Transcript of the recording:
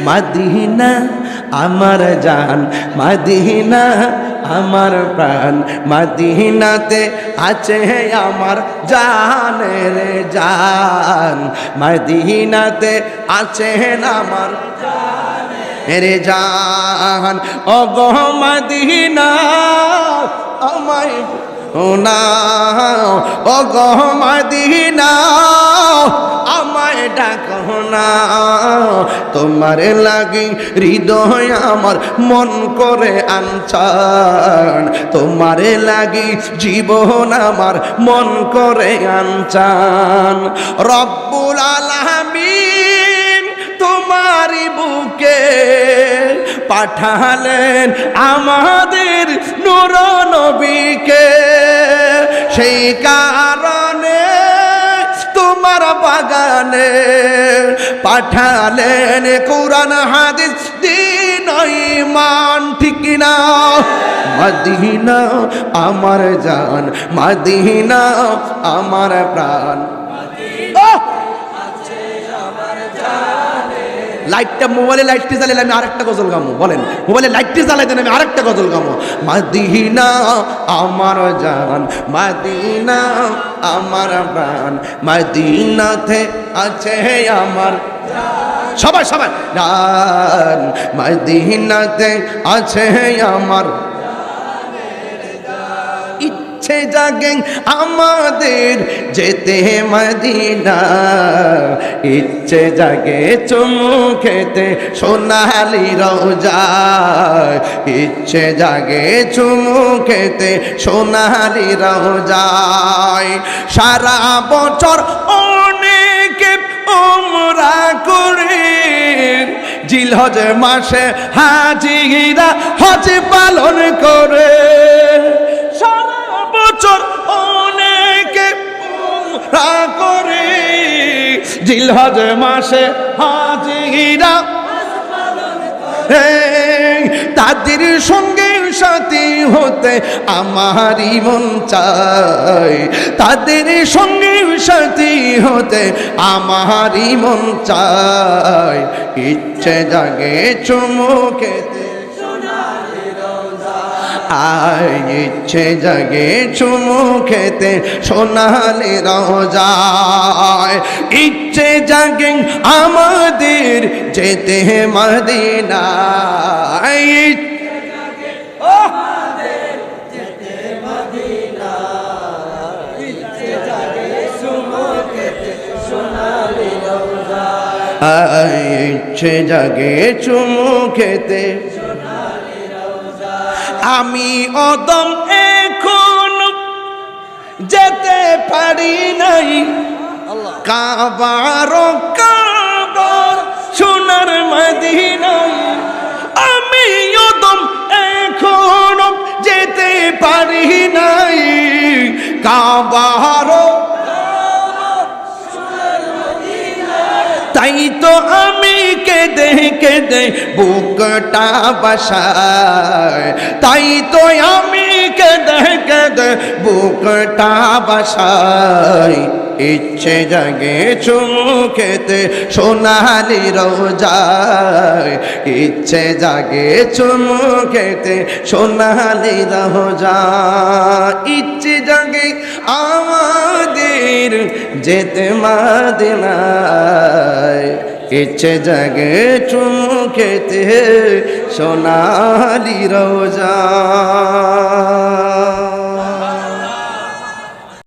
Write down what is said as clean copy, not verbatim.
Medina আমার জান, Medina আমার প্রাণ, মদিনাতে আছে আমার জানের জান, মদিনাতে আছে আমার জানের জান। ও গো মদিনা আমায় না, ও গো মদিনা আমায় ডাকো না, তোমার লাগি হৃদয় আমার মন করে আনচান, তোমার লাগি জীবন আমার মন করে আনচান। রব্বুল আলামিন তোমারই বুকে পাঠালেন আমাদের নূর নবীকে, সেই কারণে তোমার বাগানে পাঠালেন কোরআন হাদিস দ্বীন ঈমান, ঠিক না? মদিনা আমার জান, মদিনা আমার প্রাণ। লাইটটা মোবাইলে লাইটটি জ্বালালে আমি আরেকটা গজল গামো, বলেন মোবাইলে লাইটটি জ্বালাই দেন আমি আরেকটা গজল গামো। মদিনা আমার জান, মদিনা আমার প্রাণ, মদিনাতে আছে আমার সবাই সবাই জান, মদিনাতে আছে আমার ইচ্ছে জাগে আমাদের যেতে মদিনা, ইচ্ছে জাগে চুমু খেতে সোনালি রোজায়, ইচ্ছে জাগে চুমু খেতে সোনালি রোজায়। সারা বছর অনেকে উমরা করে, জিলহজ মাসে হাজিরা হজ পালন করে, সারা বছর অনেকে উমরা করে, জিলহজ মাসে হাজিরা তাদের সঙ্গে সাথী হতে আমারই মন চায়, তাদের সঙ্গে সাথী হতে আমারই মন চায়। ইচ্ছে জাগে চুমু খেতে আয়, ইচ্ছে জাগে চুমু খেতে সোনালি রোজায়, ইচ্ছে জাগে আমাদের যেতে মদিনায়, ইচ্ছে জাগে চুমু খেতে। আমি অদম এখন যেতে পারি নাই, কাবার কাবার সোনার মদিনায়, আমি অদম এখন যেতে পারি নাই, কাবার তাই তো আমি কেঁদে কেঁদে বুকটা বাসায়, তাই তো আমি কেঁদে কেঁদে বুকটা বাসায়। ইচ্ছে জাগে চুমু খেতে সোনালি রোজায়, ইচ্ছে জাগে চুমু খেতে সোনালি রোজায়, ইচ্ছে জাগে আমাদের যেতে মদিনায়, ইচ্ছে জাগে চুমু খেতে সোনালি রোজায়।